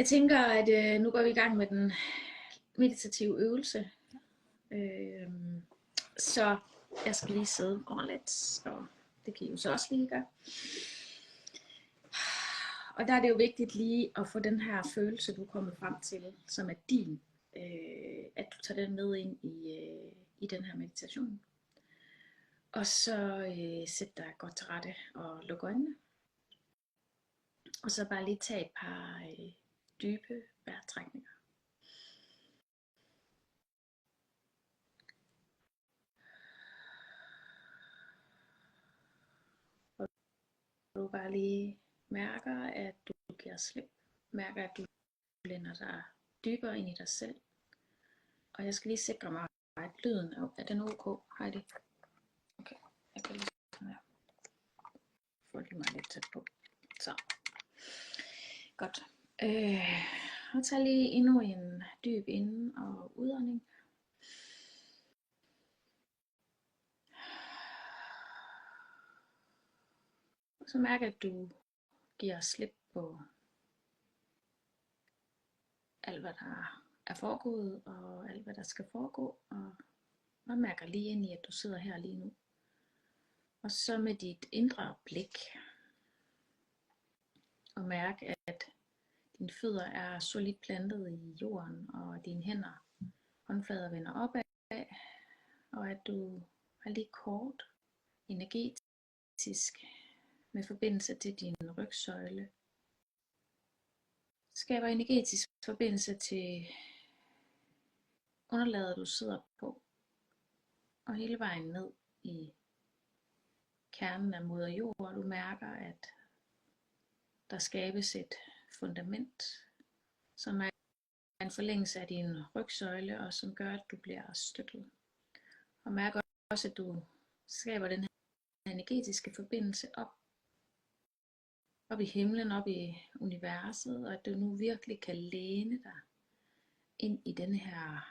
Jeg tænker, at nu går vi i gang med den meditative øvelse. Øh, så jeg skal lige sidde ordentligt, og det kan I jo så også lige gøre. Og der er det jo vigtigt lige at få den her følelse, du er kommet frem til, som er din, at du tager den med ind i den her meditation. Og så sæt dig godt til rette og luk øjnene. Og så bare lige tage et par dybe vejrtrækninger. Og du bare lige mærker, at du giver slip. Mærker, at du lænder dig dybere ind i dig selv. Og jeg skal lige sikre mig, at lyden er den ok, Heidi? Okay, jeg kan lige sådan her. Få lige mig lidt tæt på. Så. Godt. Og tag lige endnu en dyb ind- og udånding. Og så mærk, at du giver slip på alt, hvad der er foregået, og alt, hvad der skal foregå. Og mærker lige ind i, at du sidder her lige nu. Og så med dit indre blik. Og mærk, at dine fødder er solidt plantet i jorden, og dine hænder, håndflader vender opad, og at du er lige kort, energetisk, med forbindelse til din rygsøjle. Skaber energetisk forbindelse til underlaget, du sidder på, og hele vejen ned i kernen af moder jord, og du mærker, at der skabes et fundament, som er en forlængelse af din rygsøjle, og som gør, at du bliver støttet. Og mærker også, at du skaber den her energetiske forbindelse op i himlen, op i universet, og at du nu virkelig kan læne dig ind i denne her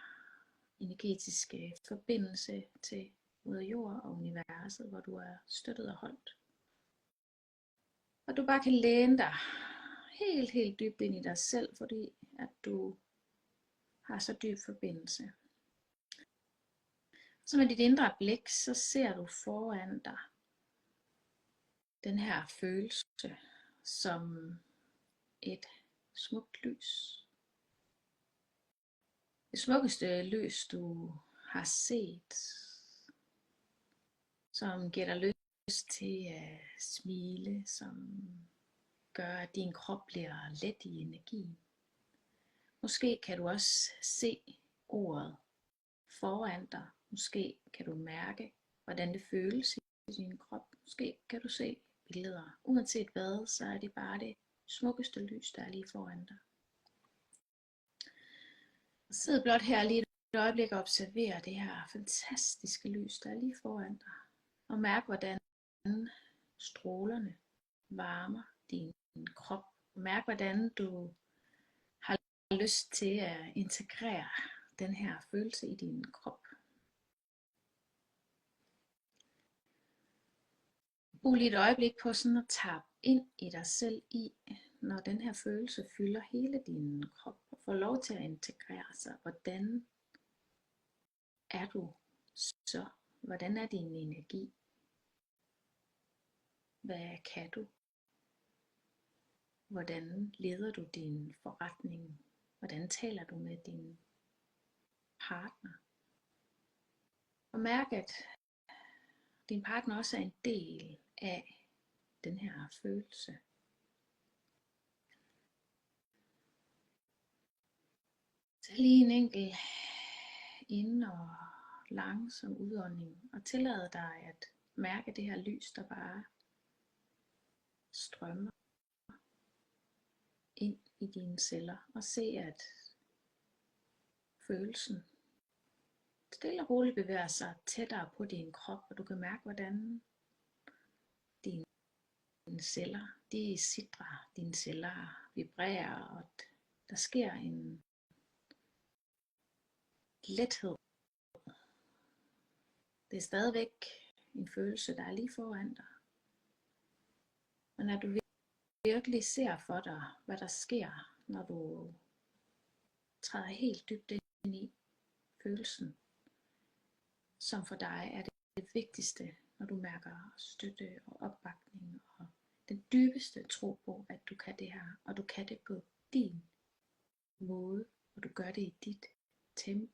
energetiske forbindelse til moder jord og universet, hvor du er støttet og holdt. Og du bare kan læne dig helt dybt ind i dig selv, fordi at du har så dyb forbindelse. Så med dit indre blik, så ser du foran dig den her følelse som et smukt lys. Det smukkeste lys, du har set, som giver dig lyst til at smile, som gør, at din krop bliver let i energi. Måske kan du også se ordet foran dig. Måske kan du mærke, hvordan det føles i din krop. Måske kan du se billeder. Uanset hvad, så er det bare det smukkeste lys, der er lige foran dig. Sid blot her lige et øjeblik og observer det her fantastiske lys, der er lige foran dig. Og mærk, hvordan strålerne varmer din krop. Mærk, hvordan du har lyst til at integrere den her følelse i din krop. Brug lige et øjeblik på sådan at tappe ind i dig selv i, når den her følelse fylder hele din krop, og får lov til at integrere sig. Hvordan er du så? Hvordan er din energi? Hvad kan du? Hvordan leder du din forretning? Hvordan taler du med din partner? Og mærk, at din partner også er en del af den her følelse. Tag lige en enkelt ind- og langsom udånding, og tillad dig at mærke det her lys, der bare strømmer ind i dine celler, og se, at følelsen stille og roligt bevæger sig tættere på din krop, og du kan mærke, hvordan dine celler, de sidrer, dine celler vibrerer, og der sker en lethed. Det er stadigvæk en følelse, der er lige foran dig. Og når du virkelig ser for dig, hvad der sker, når du træder helt dybt ind i følelsen, som for dig er det vigtigste, når du mærker støtte og opbakning og den dybeste tro på, at du kan det her, og du kan det på din måde, og du gør det i dit tempo.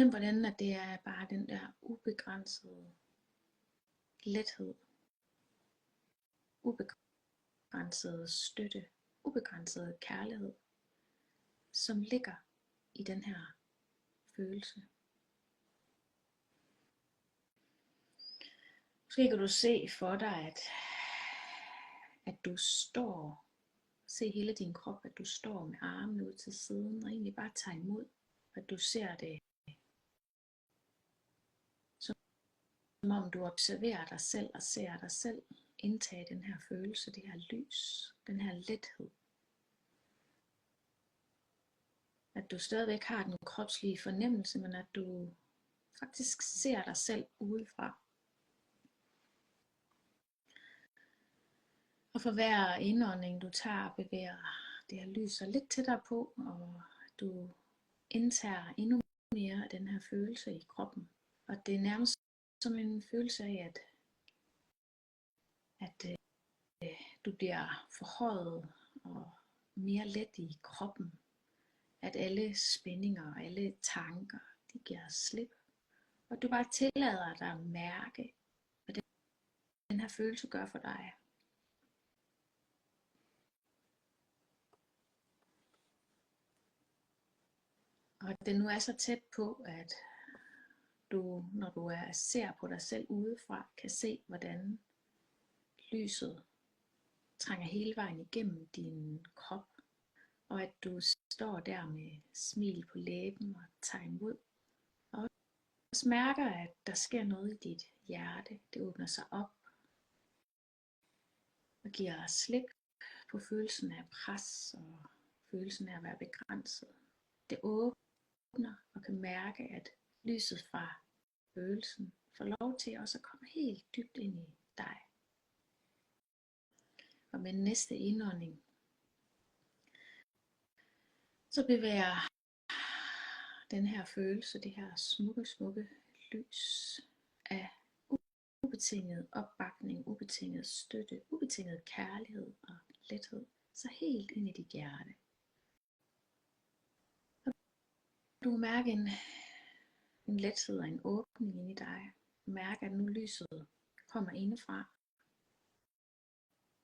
Hvordan at det er bare den der ubegrænsede lethed, ubegrænsede støtte, ubegrænsede kærlighed, som ligger i den her følelse. Måske kan du se for dig, at du står, se hele din krop, at du står med armene ud til siden, og egentlig bare tager imod, at du ser det, som om du observerer dig selv og ser dig selv indtage den her følelse, det her lys, den her lethed. At du stadigvæk har den kropslige fornemmelse, men at du faktisk ser dig selv udefra. Og for hver indånding du tager, bevæger det her lys sig lidt tættere på, og du indtager endnu mere af den her følelse i kroppen. Og det er nærmest som en følelse af, at du bliver forhøjet og mere let i kroppen. At alle spændinger og alle tanker, de giver slip. Og du bare tillader dig at mærke, hvad den her følelse gør for dig. Og det nu er så tæt på, at du, når du ser på dig selv udefra, kan se, hvordan lyset trænger hele vejen igennem din krop. Og at du står der med smil på læben og tager imod. Og også mærker, at der sker noget i dit hjerte. Det åbner sig op og giver slip på følelsen af pres og følelsen af at være begrænset. Det åbner og kan mærke, at lyset fra følelsen får lov til også at komme helt dybt ind i dig. Og med næste indånding, så bevæger den her følelse, det her smukke lys af ubetinget opbakning, ubetinget støtte, ubetinget kærlighed og lethed, så helt ind i dit hjerte. Og du mærker en lethed og en åbning ind i dig. Mærk, at nu lyset kommer indefra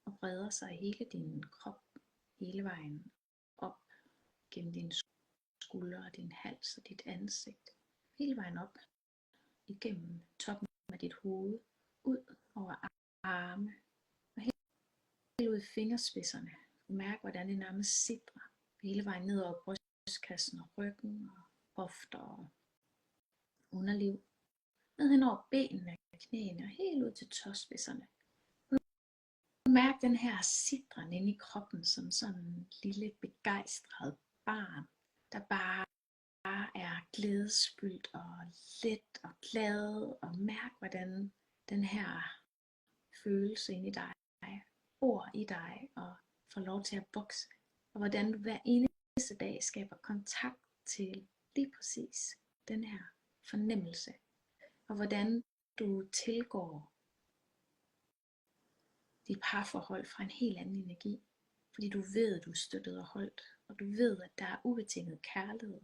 og breder sig i hele din krop, hele vejen op gennem dine skuldre, din hals og dit ansigt. Hele vejen op igennem toppen af dit hoved, ud over arme og helt ud i fingerspidserne. Mærk, hvordan det nærmest sidrer hele vejen ned over brystkassen og ryggen og hofter og underliv. Ned hen over benene og knæene og helt ud til tåspidserne. Mærk den her sidren inde i kroppen som sådan en lille begejstret barn, der bare er glædesfyldt og let og glad, og mærk hvordan den her følelse inde i dig bor i dig og får lov til at vokse, og hvordan du hver eneste dag skaber kontakt til lige præcis den her fornemmelse, og hvordan du tilgår dit parforhold fra en helt anden energi, fordi du ved, at du er støttet og holdt, og du ved, at der er ubetinget kærlighed.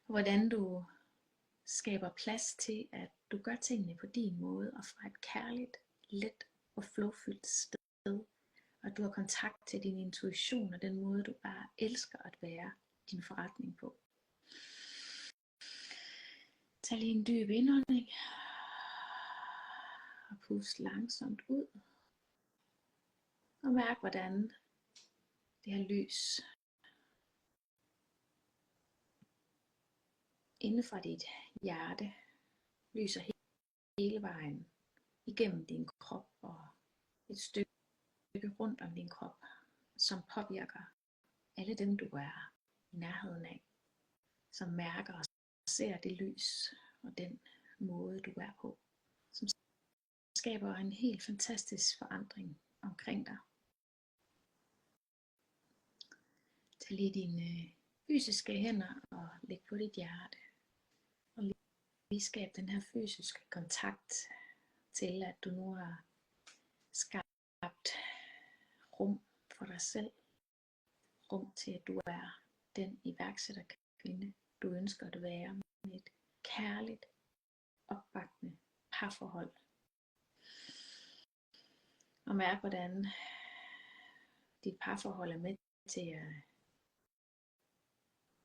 Og hvordan du skaber plads til, at du gør tingene på din måde, og fra et kærligt, let og flowfyldt sted, og du har kontakt til din intuition, og den måde, du bare elsker at være din forretning på. Tag lige en dyb indånding, og pust langsomt ud, og mærk, hvordan det her lys inde fra dit hjerte lyser hele vejen igennem din krop og et stykke rundt om din krop, som påvirker alle dem, du er i nærheden af, som mærker og ser det lys og den måde, du er på, som skaber en helt fantastisk forandring omkring dig. Tag lige dine fysiske hænder og læg på dit hjerte. Og lige skab den her fysiske kontakt til, at du nu har skabt rum for dig selv. Rum til, at du er den iværksætterkvinde, du ønsker at være, med et kærligt, opbakkende parforhold. Og mærk, hvordan dit parforhold er med til at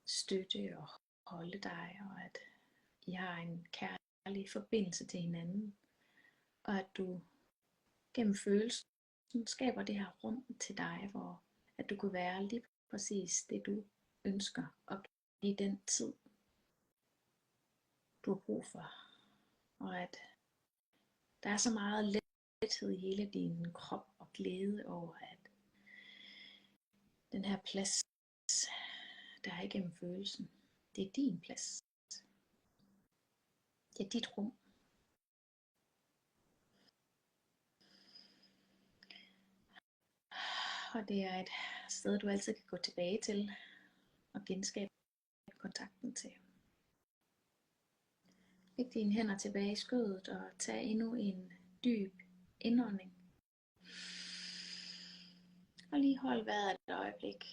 støtte og holde dig, og at I har en kærlig forbindelse til hinanden, og at du gennem følelsen skaber det her rum til dig, hvor at du kan være lige præcis det, du ønsker, og give den tid, du har brug for. Og at der er så meget lethed i hele din krop og glæde over, at den her plads, der er igennem følelsen, det er din plads. Det er dit rum. Og det er et sted, du altid kan gå tilbage til og genskabe kontakten til. Læg dine hænder tilbage i skødet og tag endnu en dyb indånding. Og lige hold vejret et øjeblik,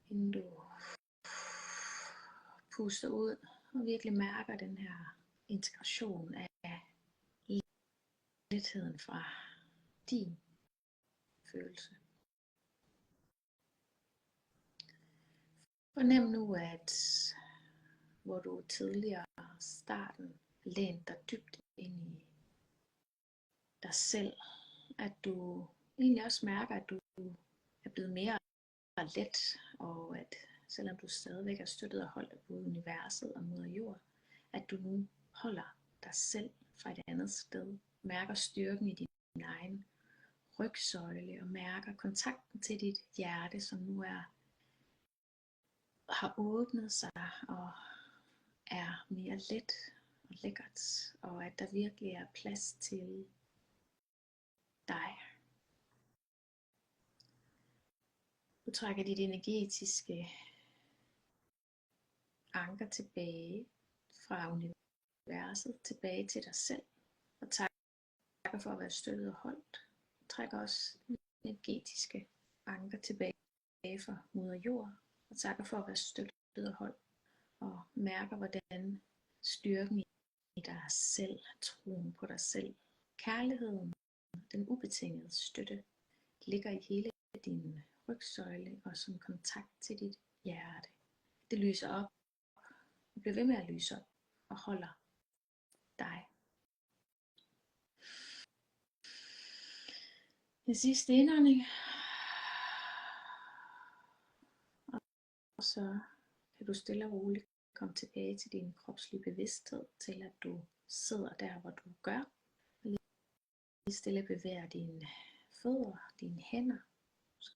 inden du puster ud og virkelig mærker den her integration af letheden fra din følelse. Fornem nu, at hvor du tidligere starten lænede dig dybt ind i dig selv, at du egentlig også mærker, at du er blevet mere let, og at selvom du stadigvæk er støttet og holdt af både universet og moder jord, at du nu holder dig selv fra et andet sted, mærker styrken i din egen rygsøjle og mærker kontakten til dit hjerte, som nu har åbnet sig og er mere let og lækkert, og at der virkelig er plads til dig. Du trækker dit energetiske anker tilbage fra universet, tilbage til dig selv, og takker for at være støttet og holdt. Du trækker også energetiske anker tilbage fra moder jord, og takker for at være støttet og holdt, og mærker, hvordan styrken i dig selv, troen på dig selv, kærligheden, den ubetingede støtte, ligger i hele din rygsøjle og som kontakt til dit hjerte. Det lyser op og bliver ved med at lyse op og holder dig. Den sidste indånding. Og så kan du stille og roligt komme tilbage til din kropslige bevidsthed, til at du sidder der, hvor du gør. Og lige stille bevæger dine fødder, dine hænder. Så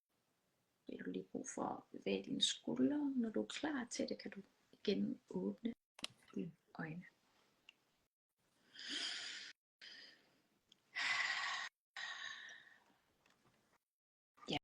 har du lige brug for at bevæge dine skuldre. Når du er klar til det, kan du igen åbne